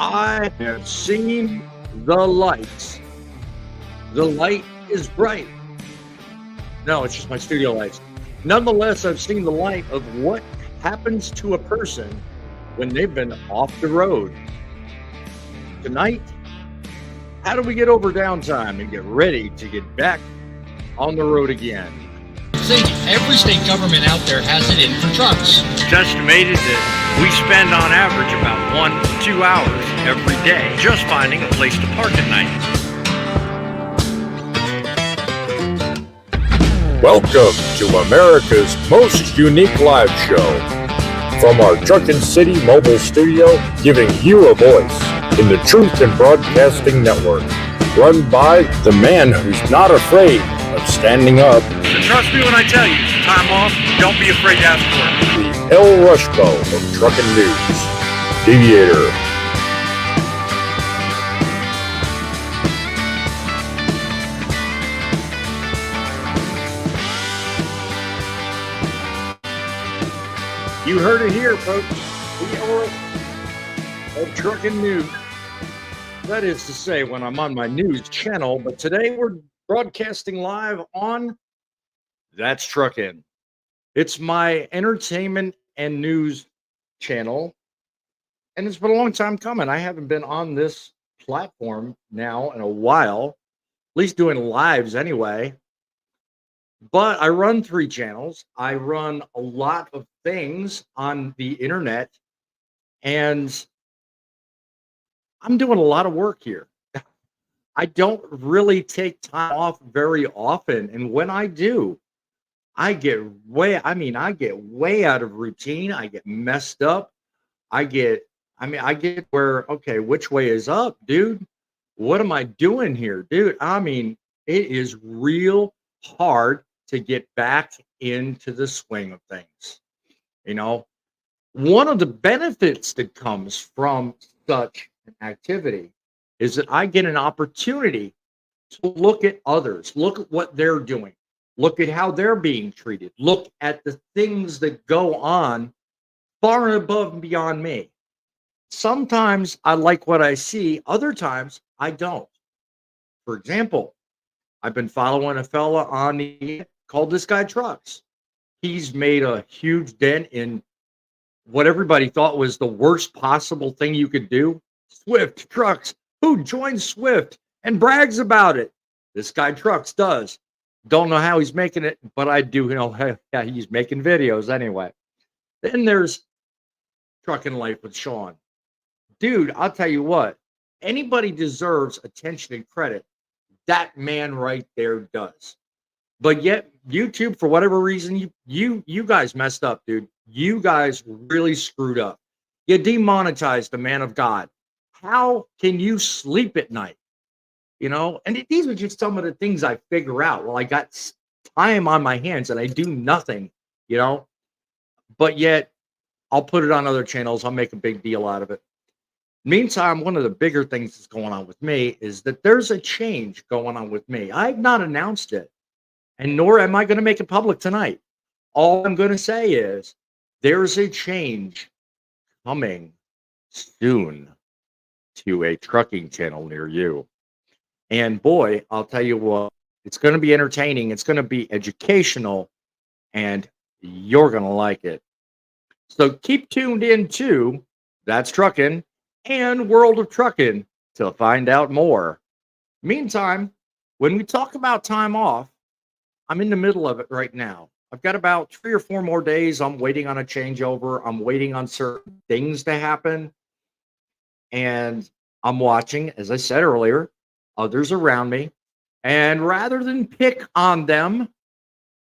I have seen the lights. The light is bright. No, it's just my studio lights. Nonetheless, I've seen the light of what happens to a person when they've been off the road. Tonight, how do we get over downtime and get ready to get back on the road again? I think every state government out there has it in for trucks. It's estimated that we spend on average about 1 to 2 hours every day just finding a place to park at night. Welcome to America's most unique live show. From our Truckin City mobile studio, giving you a voice in the Truth in Broadcasting Network. Run by the man who's not afraid of standing up. So trust me when I tell you, time off, don't be afraid to ask for it. The El Rushbo of Truckin News. Deviator. You heard it here, folks. We are of Truckin News. That is to say, when I'm on my news channel, but today we're broadcasting live on That's Truckin. It's my entertainment and news channel, and it's been a long time coming. I haven't been on this platform now in a while, at least doing lives anyway. But I run 3 channels. I run a lot of things on the internet, and I'm doing a lot of work here. I don't really take time off very often, and when I do, I get way out of routine. I get messed up. I get where, okay, which way is up, dude? What am I doing here, dude? I mean, it is real hard to get back into the swing of things. You know, one of the benefits that comes from such an activity is that I get an opportunity to look at others, look at what they're doing, look at how they're being treated, look at the things that go on far and above and beyond me. Sometimes I like what I see, other times I don't. For example, I've been following a fella on the called This Guy Trucks. He's made a huge dent in what everybody thought was the worst possible thing you could do. Swift Trucks. Who joins Swift and brags about it? This Guy Trucks does. Don't know how he's making it, but I do know how he's making videos anyway. Then there's Truckin' Life with Sean. Dude, I'll tell you what, anybody deserves attention and credit. That man right there does. But yet, YouTube, for whatever reason, you guys messed up, dude. You guys really screwed up. You demonetized the man of God. How can you sleep at night? You know, and these are just some of the things I figure out. Well, I got time on my hands and I do nothing, you know, but yet I'll put it on other channels. I'll make a big deal out of it. Meantime, one of the bigger things that's going on with me is that there's a change going on with me. I've not announced it, and nor am I going to make it public tonight. All I'm going to say is there's a change coming soon to a trucking channel near you. And boy, I'll tell you what, it's going to be entertaining. It's going to be educational, and you're going to like it. So keep tuned in to That's Truckin' and World of Truckin' to find out more. Meantime, when we talk about time off, I'm in the middle of it right now. I've got about 3 or 4 more days. I'm waiting on a changeover. I'm waiting on certain things to happen. And I'm watching, as I said earlier, others around me. And rather than pick on them,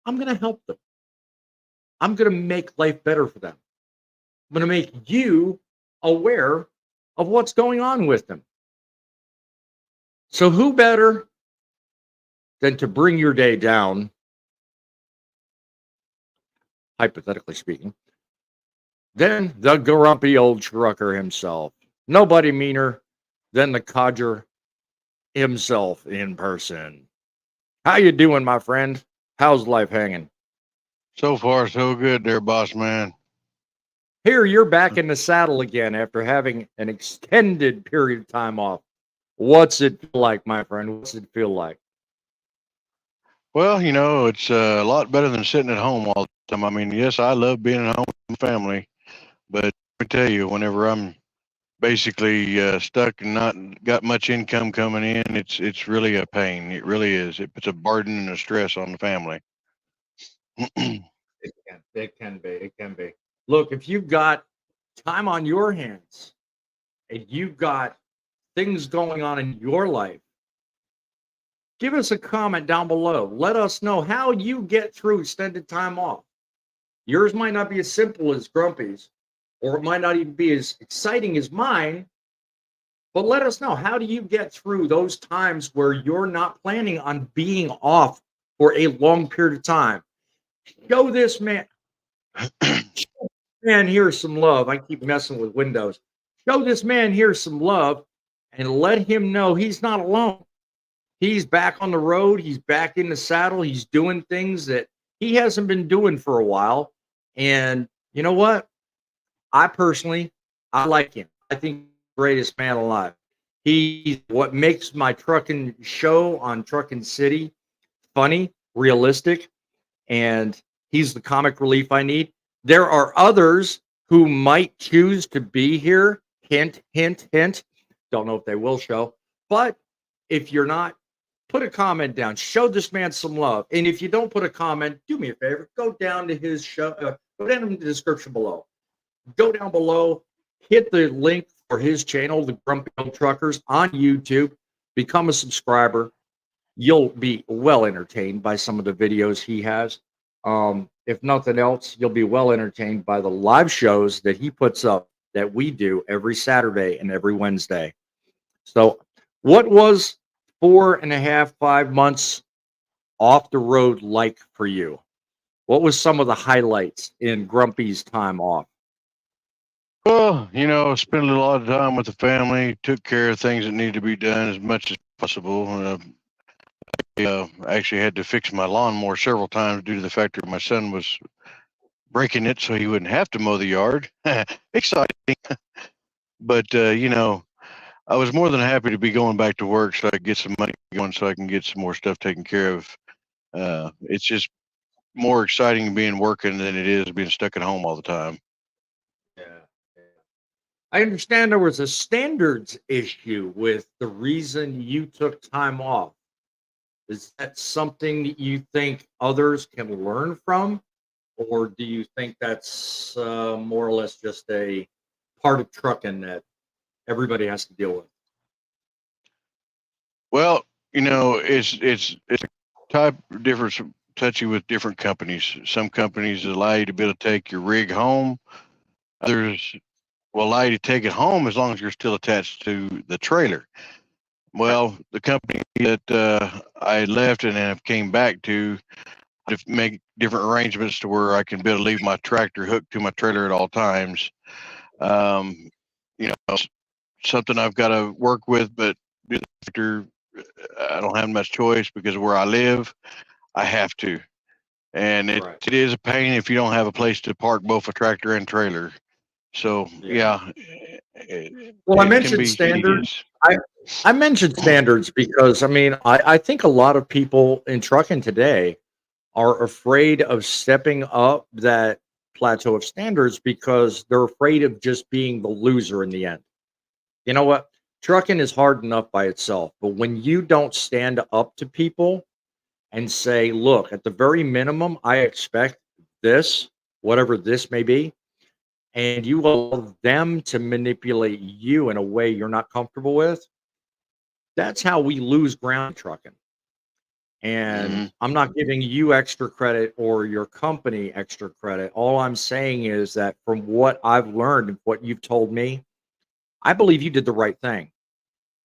I'm going to help them. I'm going to make life better for them. I'm going to make you aware of what's going on with them. So who better than to bring your day down, hypothetically speaking, than the grumpy old trucker himself? Nobody meaner than the codger himself in person. How you doing, my friend? How's life hanging? So far, so good there, boss man. Here, you're back in the saddle again after having an extended period of time off. What's it feel like, my friend? What's it feel like? Well, it's a lot better than sitting at home all the time. I mean, yes, I love being at home with my family, but let me tell you, whenever I'm basically stuck and not got much income coming in, it's really a pain. It really is. It puts a burden and a stress on the family. It can be. It can be. Look, if you've got time on your hands and you've got things going on in your life, give us a comment down below. Let us know how you get through extended time off. Yours might not be as simple as Grumpy's, or it might not even be as exciting as mine, but let us know, how do you get through those times where you're not planning on being off for a long period of time? Show this man here some love. I keep messing with Windows. Show this man here some love and let him know he's not alone. He's back on the road. He's back in the saddle. He's doing things that he hasn't been doing for a while. And you know what? I like him. I think he's the greatest man alive. He's what makes my trucking show on Truckin City funny, realistic, and he's the comic relief I need. There are others who might choose to be here. Hint, hint, hint. Don't know if they will show, but if you're not, put a comment down. Show this man some love. And if you don't put a comment, do me a favor. Go down to his show. Go down in the description below. Go down below. Hit the link for his channel, the Grumpy Old Truckers, on YouTube. Become a subscriber. You'll be well entertained by some of the videos he has. If nothing else, you'll be well entertained by the live shows that he puts up that we do every Saturday and every Wednesday. So, what was 4.5, 5 months off the road like for you? What was some of the highlights in Grumpy's time off? Well, spent a lot of time with the family, took care of things that need to be done as much as possible. Actually had to fix my lawnmower several times due to the fact that my son was breaking it so he wouldn't have to mow the yard. Exciting. But, I was more than happy to be going back to work so I could get some money going so I can get some more stuff taken care of. It's just more exciting being working than it is being stuck at home all the time. Yeah. I understand there was a standards issue with the reason you took time off. Is that something that you think others can learn from? Or do you think that's more or less just a part of trucking that everybody has to deal with? Well, it's a type of difference touchy with different companies. Some companies allow you to be able to take your rig home. Others will allow you to take it home as long as you're still attached to the trailer. Well, the company that I left and then came back to make different arrangements to where I can be able to leave my tractor hooked to my trailer at all times. Um, something I've got to work with, but after I don't have much choice because of where I live, I have to. And Right. it is a pain if you don't have a place to park both a tractor and trailer. So Yeah. it Well, I can mentioned be standards. tedious. I mentioned standards because I think a lot of people in trucking today are afraid of stepping up that plateau of standards because they're afraid of just being the loser in the end. You know what? Trucking is hard enough by itself, but when you don't stand up to people and say, look, at the very minimum, I expect this, whatever this may be, and you allow them to manipulate you in a way you're not comfortable with, that's how we lose ground trucking. And Mhm. I'm not giving you extra credit or your company extra credit. All I'm saying is that from what I've learned and what you've told me, I believe you did the right thing.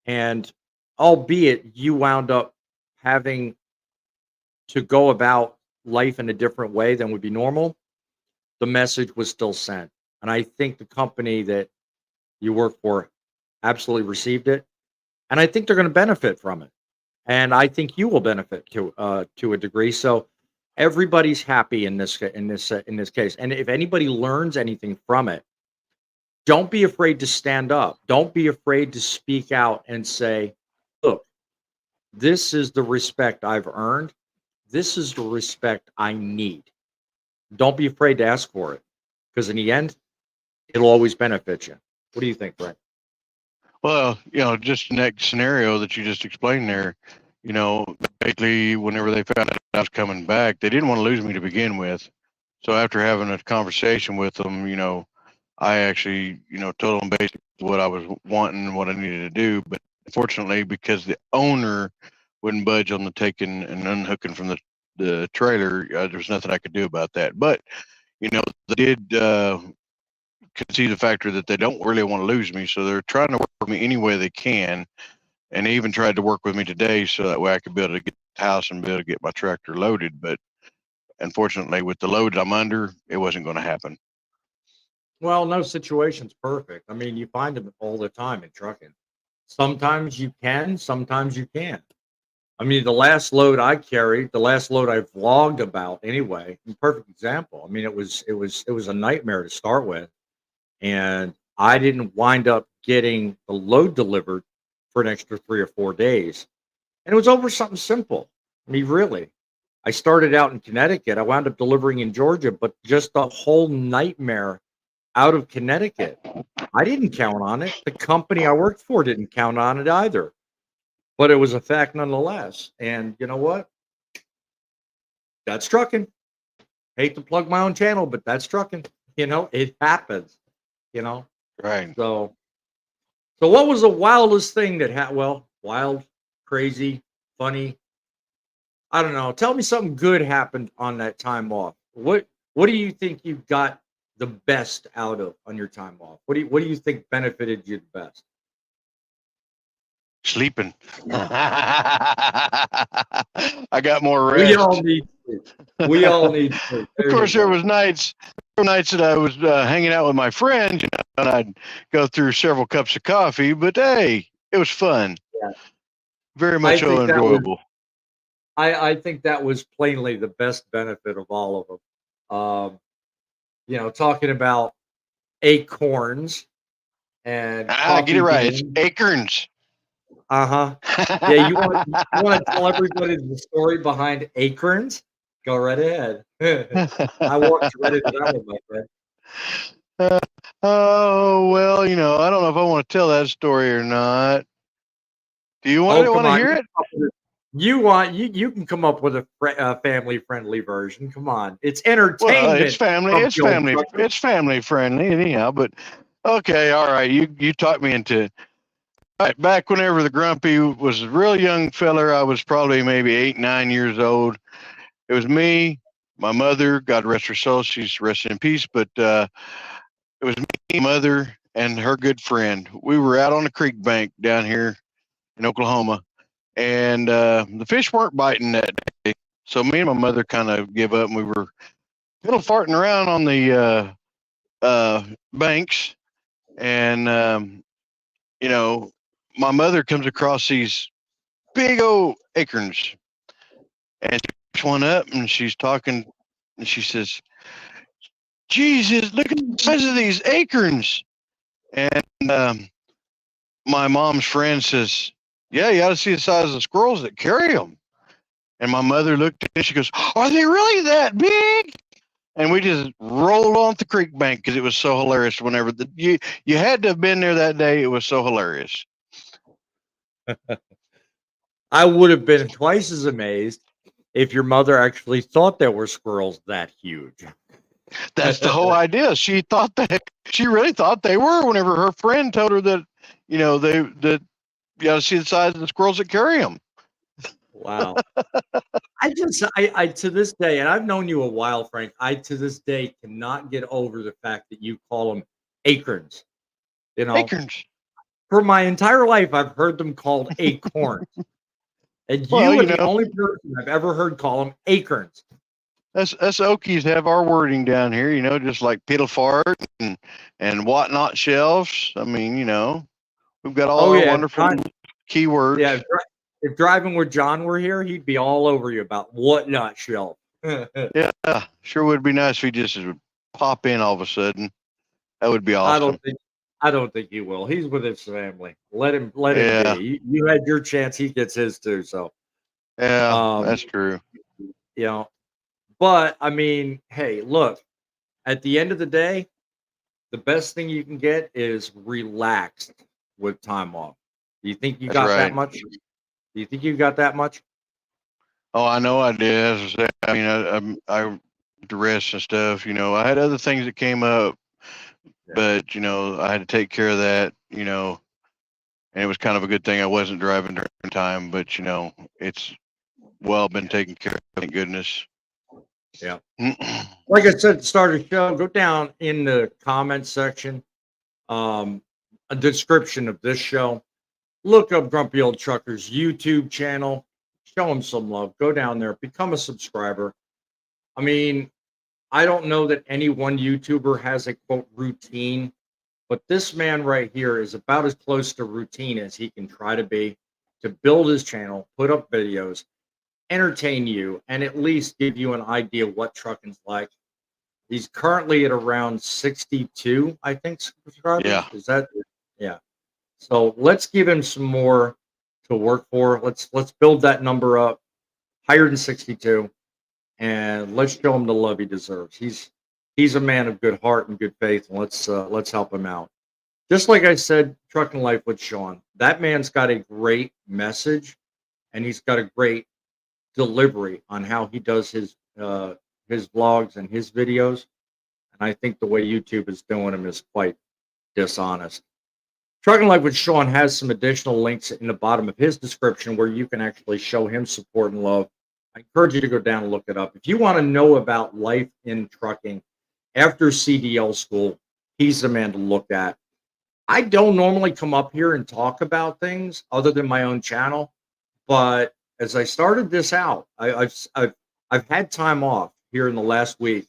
And albeit you wound up having to go about life in a different way than would be normal, the message was still sent. And I think the company that you work for absolutely received it. And I think they're going to benefit from it. And I think you will benefit to a degree. So Everybody's happy in this case. And if anybody learns anything from it, don't be afraid to stand up. Don't be afraid to speak out and say, "Look, this is the respect I've earned. This is the respect I need." Don't be afraid to ask for it, because in the end, it'll always benefit you. What do you think, Brett? Well, just the next scenario that you just explained there, basically whenever they found out I was coming back, they didn't want to lose me to begin with. So after having a conversation with them, I actually, told them basically what I was wanting and what I needed to do. But unfortunately, because the owner wouldn't budge on the taking and unhooking from the trailer, there was nothing I could do about that. But, they did concede the factor that they don't really want to lose me. So they're trying to work with me any way they can. And they even tried to work with me today so that way I could be able to get the house and be able to get my tractor loaded. But unfortunately, with the load I'm under, it wasn't going to happen. Well, no situation's perfect. I mean, you find them all the time in trucking. Sometimes you can, sometimes you can't. I mean, the last load I carried, the last load I vlogged about anyway, a perfect example. I mean, it was a nightmare to start with. And I didn't wind up getting the load delivered for an extra 3 or 4 days. And it was over something simple. I mean, really. I started out in Connecticut. I wound up delivering in Georgia, but just the whole nightmare out of Connecticut. I didn't count on it. The company I worked for didn't count on it either. But it was a fact nonetheless. And you know what? That's trucking. Hate to plug my own channel, but that's trucking. It happens. Right. So what was the wildest thing that happened? Well, wild, crazy, funny. I don't know. Tell me something good happened on that time off. What do you think you got the best out of on your time off? What do you think benefited you the best? Sleeping. I got more rest. We all need sleep. We all need sleep. Of course, there were nights that I was hanging out with my friends, and I'd go through several cups of coffee. But hey, it was fun. Yeah. Very much so enjoyable. I think that was plainly the best benefit of all of them. Talking about acorns and get it right. It's acorns. Uh-huh. Yeah, you want to tell everybody the story behind acorns? Go right ahead. I walked right into that one, my friend. Oh, well, I don't know if I want to tell that story or not. Do you want to hear it? You can come up with a family friendly version. Come on, it's entertainment. Well, it's family friendly anyhow. But okay, all right. You talked me into it. All right, back whenever the Grumpy was a real young feller, I was probably maybe 8, 9 years old. It was me, my mother, God rest her soul, she's resting in peace. But it was me, mother, and her good friend. We were out on the creek bank down here in Oklahoma. And the fish weren't biting that day. So me and my mother kind of give up, and we were little farting around on the banks. And, my mother comes across these big old acorns. And she picks one up, and she's talking, and she says, Jesus, look at the size of these acorns. And my mom's friend says, yeah, you ought to see the size of the squirrels that carry them. And my mother looked at it, she goes, are they really that big? And we just rolled on the creek bank because it was so hilarious. Whenever you had to have been there that day, it was so hilarious. I would have been twice as amazed if your mother actually thought there were squirrels that huge. That's the whole idea. She really thought they were. Whenever her friend told her that, you got to see the size of the squirrels that carry them. Wow. I to this day, and I've known you a while, Frank, I to this day cannot get over the fact that you call them acorns. Acorns. For my entire life, I've heard them called acorns. And you are the only person I've ever heard call them acorns. Us Okies have our wording down here, just like piddle fart and whatnot shelves. I mean, we've got all our wonderful keywords. Yeah, if driving with John were here, he'd be all over you about whatnot shelf. Yeah, sure would be nice if he just would pop in all of a sudden. That would be I awesome. don't think I don't think he will. He's with his family. Let him Yeah, be. You had your chance, he gets his too. So yeah, um, that's true. you know, but I mean, hey, look, at the end of the day, the best thing you can get is relaxed with time off. Do you think you That's got that right. much? Do you think you got that much? Oh, I know I did. As I said, I mean, I the rest and stuff. I had other things that came up, Yeah. but I had to take care of that. And it was kind of a good thing I wasn't driving during time. But it's well been taken care of. Thank goodness. Yeah. Like I said at the start of the show, go down in the comments section, um, a description of this show. Look up Grumpy Old Trucker's YouTube channel. Show him some love. Go down there, become a subscriber. I mean, I don't know that any one YouTuber has a quote routine, but this man right here is about as close to routine as he can try to be to build his channel, put up videos, entertain you, and at least give you an idea what trucking's like. He's currently at around 62, I think, subscribers. Yeah, Is that yeah. So let's give him some more to work for. Let's build that number up higher than 62, and let's show him the love he deserves. He's a man of good heart and good faith, and let's help him out. Just like I said, Trucking Life with Sean, that man's got a great message, and he's got a great delivery on how he does his vlogs and his videos. And I think the way YouTube is doing him is quite dishonest. Trucking Life with Sean has some additional links in the bottom of his description where you can actually show him support and love. I encourage you to go down and look it up. If you want to know about life in trucking after CDL school, he's the man to look at. I don't normally come up here and talk about things other than my own channel, but as I started this out, I've had time off here in the last week,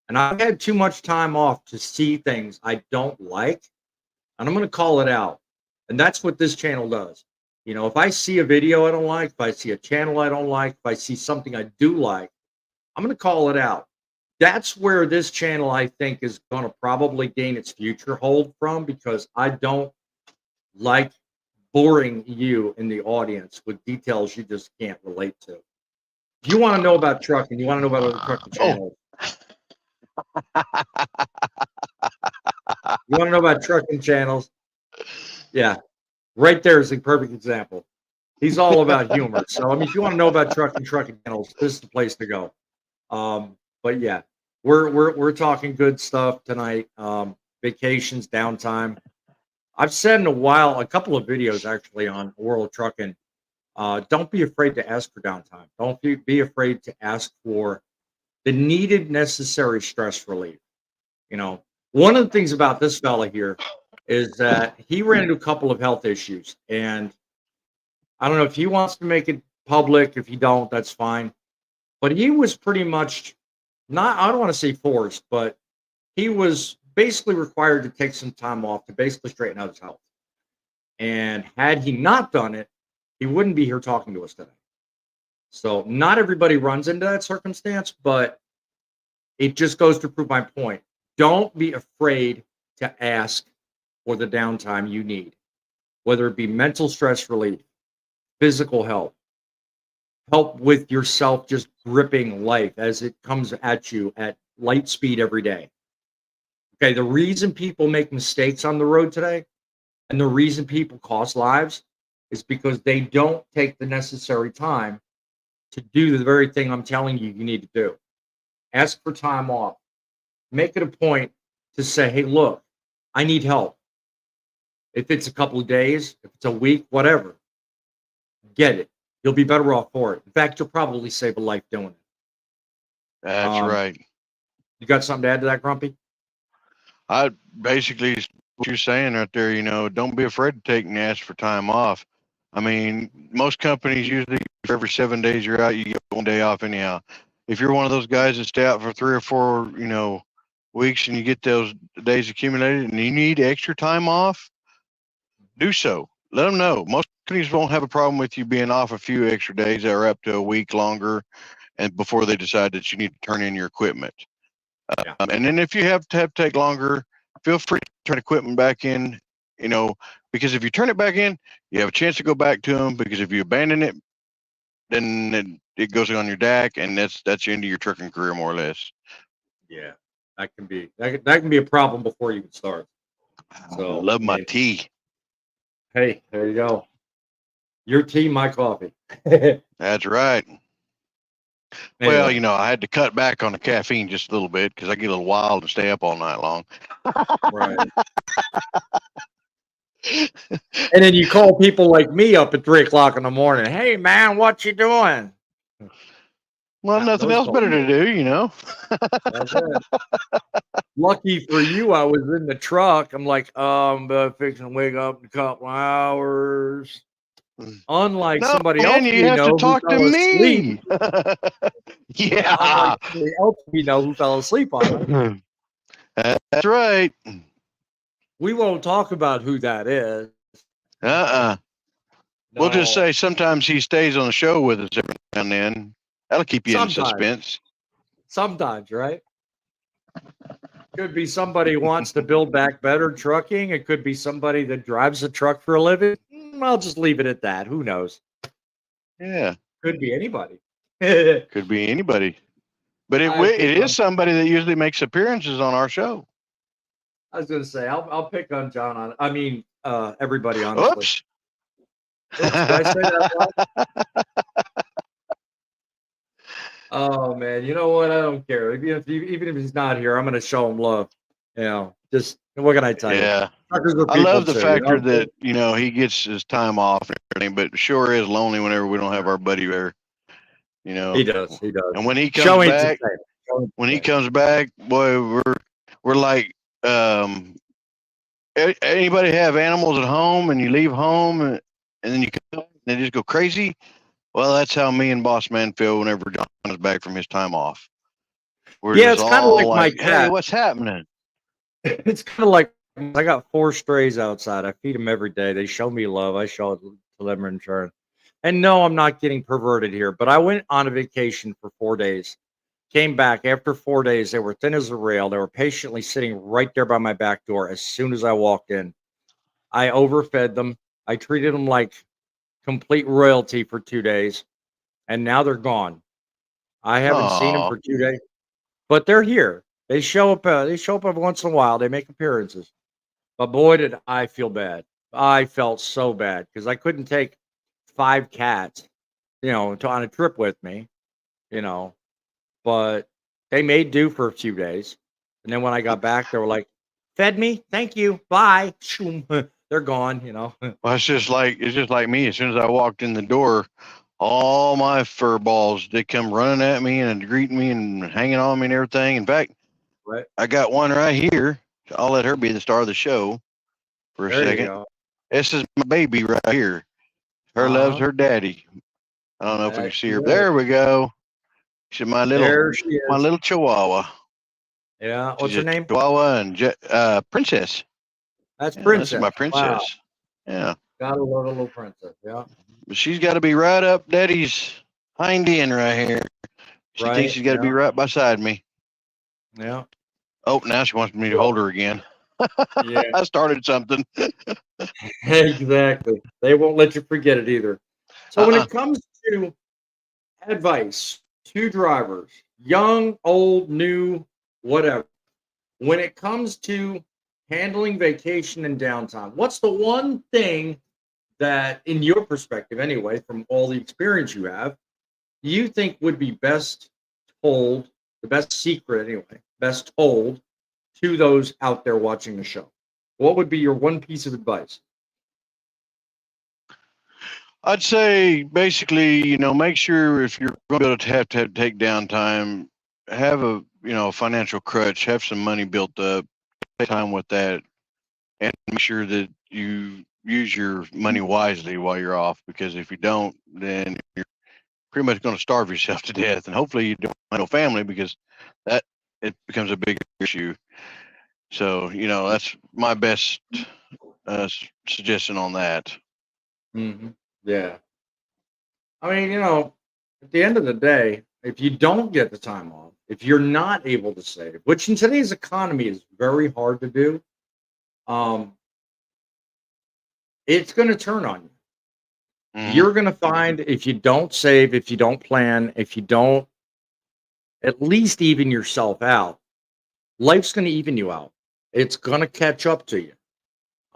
and I've had too much time off to see things I don't like, and I'm going to call it out. And that's what this channel does. If I see a video I don't like, if I see a channel I don't like, if I see something I do like, I'm going to call it out. That's where this channel, I think, is going to probably gain its future hold from because I don't like boring you in the audience with details you just can't relate to. If you want to know about trucking, you want to know about other trucking channels. You want to know about trucking channels? Yeah, right there is a perfect example. He's all about humor. So, I mean, if you want to know about trucking channels, this is the place to go. But yeah, we're talking good stuff tonight. Vacations, downtime. I've said in a while, a couple of videos actually on World Trucking. Don't be afraid to ask for downtime. Don't be afraid to ask for the needed, necessary stress relief. One of the things about this fella here is that he ran into a couple of health issues, and I don't know if he wants to make it public. If he don't, that's fine. But he was pretty much not, I don't want to say forced, but he was basically required to take some time off to basically straighten out his health. And had he not done it, he wouldn't be here talking to us today. So not everybody runs into that circumstance, but it just goes to prove my point. Don't be afraid to ask for the downtime you need, whether it be mental stress relief, physical help with yourself just gripping life as it comes at you at light speed every day. Okay, the reason people make mistakes on the road today and the reason people cost lives is because they don't take the necessary time to do the very thing I'm telling you you need to do. Ask for time off. Make it a point to say, hey, look, I need help. If it's a couple of days, if it's a week, whatever, get it. You'll be better off for it. In fact, you'll probably save a life doing it. That's Um, right. you got something to add to that, Grumpy? I basically what you're saying right there. Don't be afraid to take and ask for time off. I mean, most companies usually for every 7 days you're out, you get 1 day off anyhow. If you're one of those guys that stay out for 3 or 4, weeks and you get those days accumulated and you need extra time off, do so. Let them know. Most companies won't have a problem with you being off a few extra days or up to a week longer. and before they decide that you need to turn in your equipment. Yeah. And then if you have to take longer, feel free to turn equipment back in, because if you turn it back in, you have a chance to go back to them, because if you abandon it, then it goes on your DAC, and that's the end of your trucking career, more or less. Yeah, that can be a problem before you can start. So I love my tea. Hey, there you go. Your tea, my coffee. That's right. Anyway. Well, I had to cut back on the caffeine just a little bit because I get a little wild and stay up all night long. Right. And then you call people like me up at 3:00 in the morning. Hey, man, what you doing? Well, nothing else better to do, That's it. Lucky for you, I was in the truck. I'm like, fixing to wake up in a couple hours. Unlike somebody else you have to talk to me. Yeah. Unlike somebody else we know who fell asleep on it. That's right. We won't talk about who that is. No. We'll just say sometimes he stays on the show with us every now and then. That'll keep you in suspense. Sometimes, right? Could be somebody who wants to build back better trucking. It could be somebody that drives a truck for a living. I'll just leave it at that. Who knows? Yeah. Could be anybody. Could be anybody. But it is somebody that usually makes appearances on our show. I was going to say, I'll pick on John everybody, honestly. Oops. Did I say that right? Oh man, you know what? I don't care. Even if he's not here, I'm going to show him love. Just what can I tell you? Yeah, I love the factor that he gets his time off and everything, but sure is lonely whenever we don't have our buddy there. He does. And when he comes back, boy, we're like, anybody have animals at home and you leave home and then you come and they just go crazy? Well, that's how me and Boss Man feel whenever John is back from his time off. It's kind of like my cat. Hey, what's happening? It's kind of like I got 4 strays outside. I feed them every day. They show me love. I show it to them in return. And no, I'm not getting perverted here, but I went on a vacation for 4 days. Came back after 4 days. They were thin as a rail. They were patiently sitting right there by my back door as soon as I walked in. I overfed them. I treated them like complete royalty for 2 days, and now they're gone. I haven't seen them for 2 days, but they're here. They show up. They show up every once in a while. They make appearances. But boy, did I feel bad. I felt so bad because I couldn't take 5 cats, on a trip with me, But they made do for a few days, and then when I got back, they were like, "Fed me, thank you, bye." They're gone. Well, it's just like me. As soon as I walked in the door, all my fur balls, they come running at me and greeting me and hanging on me and everything. In fact, right. I got one right here. I'll let her be the star of the show for a second. This is my baby right here. Her loves her daddy. I don't know if we can see her. There we go. She's my little Chihuahua. Yeah. What's her name? Chihuahua and Princess. That's Princess. This is my princess. Wow. Yeah. Gotta love a little princess. Yeah. But she's got to be right up Daddy's hind end right here. She thinks she's got to be right beside me. Yeah. Oh, now she wants me to hold her again. Yeah. I started something. Exactly. They won't let you forget it either. So when it comes to advice to drivers, young, old, new, whatever, when it comes to handling vacation and downtime, what's the one thing that, in your perspective anyway, from all the experience you have, you think would be best told, the best secret anyway, best told to those out there watching the show? What would be your one piece of advice? I'd say basically, make sure if you're going to have to take downtime, have a financial crutch, have some money built up, take time with that, and make sure that you use your money wisely while you're off. Because if you don't, then you're pretty much going to starve yourself to death. And hopefully you don't have no family, because that it becomes a big issue. So that's my best suggestion on that. Mm-hmm. Yeah. I mean, at the end of the day, if you don't get the time off, if you're not able to save, which in today's economy is very hard to do, um, it's going to turn on you. You're going to find if you don't save, if you don't plan, if you don't at least even yourself out, life's going to even you out. It's going to catch up to you.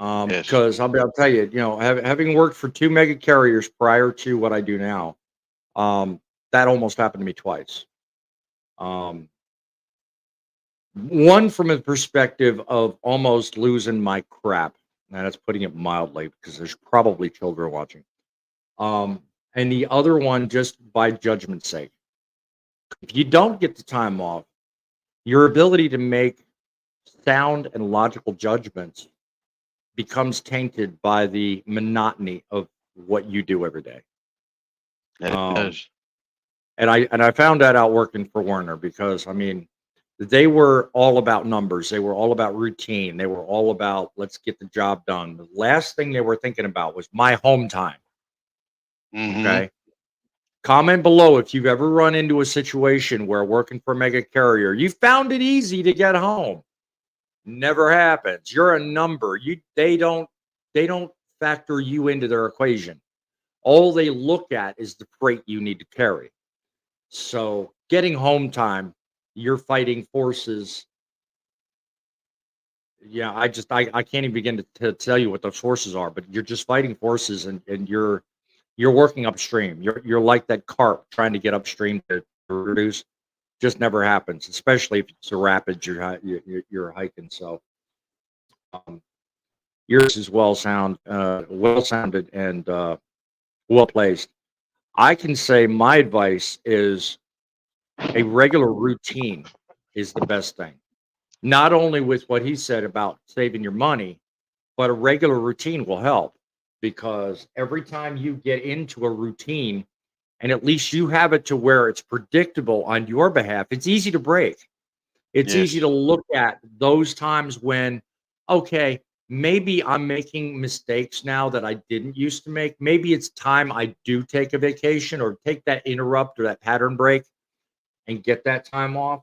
Yes. Because I'll tell you, having worked for 2 mega carriers prior to what I do now, that almost happened to me twice. One from a perspective of almost losing my crap. Now that's putting it mildly because there's probably children watching. And the other one just by judgment's sake. If you don't get the time off, your ability to make sound and logical judgments becomes tainted by the monotony of what you do every day. It does. And I found that out working for Warner because they were all about numbers. They were all about routine. They were all about let's get the job done. The last thing they were thinking about was my home time. Okay. Comment below if you've ever run into a situation where working for a mega carrier, you found it easy to get home. Never happens. You're a number. They don't factor you into their equation. All they look at is the freight you need to carry. So getting home time, you're fighting forces. Yeah, I can't even begin to tell you what those forces are, but you're just fighting forces and you're working upstream. You're like that carp trying to get upstream to reduce. Just never happens, especially if it's a rapid you're hiking. So yours is well sounded and well placed. I can say my advice is a regular routine is the best thing. Not only with what he said about saving your money, but a regular routine will help because every time you get into a routine and at least you have it to where it's predictable on your behalf, it's easy to break. It's easy to look at those times when, okay, maybe I'm making mistakes now that I didn't used to make. Maybe it's time I do take a vacation or take that interrupt or that pattern break and get that time off.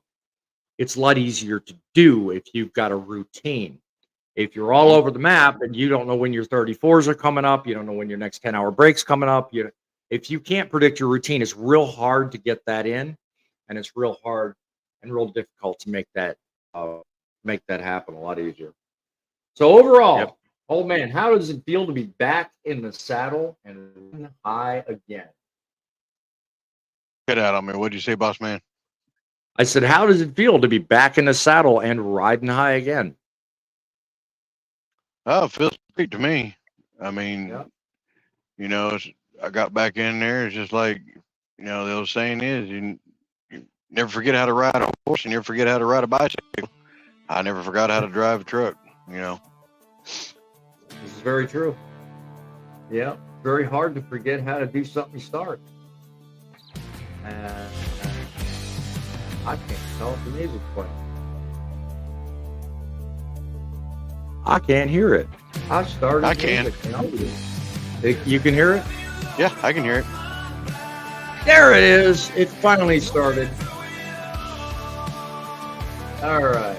It's a lot easier to do if you've got a routine. If you're all over the map and you don't know when your 34s are coming up, you don't know when your next 10-hour break's coming up, if you can't predict your routine, it's real hard to get that in, and it's real hard and real difficult to make that happen a lot easier. So overall, old man, how does it feel to be back in the saddle and run high again? Get out on me. What'd you say, boss man? I said, how does it feel to be back in the saddle and riding high again? Oh, it feels great to me. I mean, I got back in there. It's just like, the old saying is, you never forget how to ride a horse, and you never forget how to ride a bicycle. I never forgot how to drive a truck, This is very true. Yeah, very hard to forget how to do something you start. I can't tell if the music's playing. I can't hear it. I started. I can. You can hear it? Yeah, I can hear it. There it is. It finally started. All right.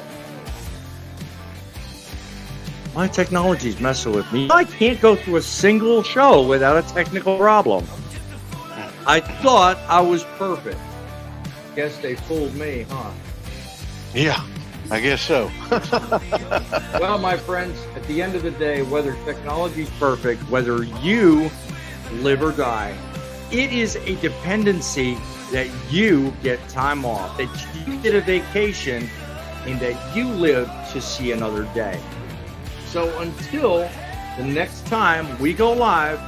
My technology's messing with me. I can't go through a single show without a technical problem. I thought I was perfect. Guess they fooled me, huh? Yeah, I guess so. Well, my friends, at the end of the day, whether technology's perfect, whether you live or die, it is a dependency that you get time off, that you get a vacation, and that you live to see another day. So until the next time we go live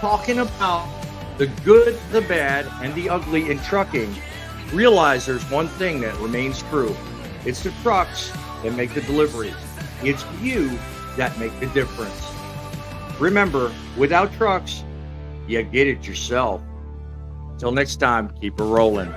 talking about the good, the bad, and the ugly in trucking, realize there's one thing that remains true. It's the trucks that make the deliveries. It's you that make the difference. Remember, without trucks, you get it yourself. Till next time, keep it rolling.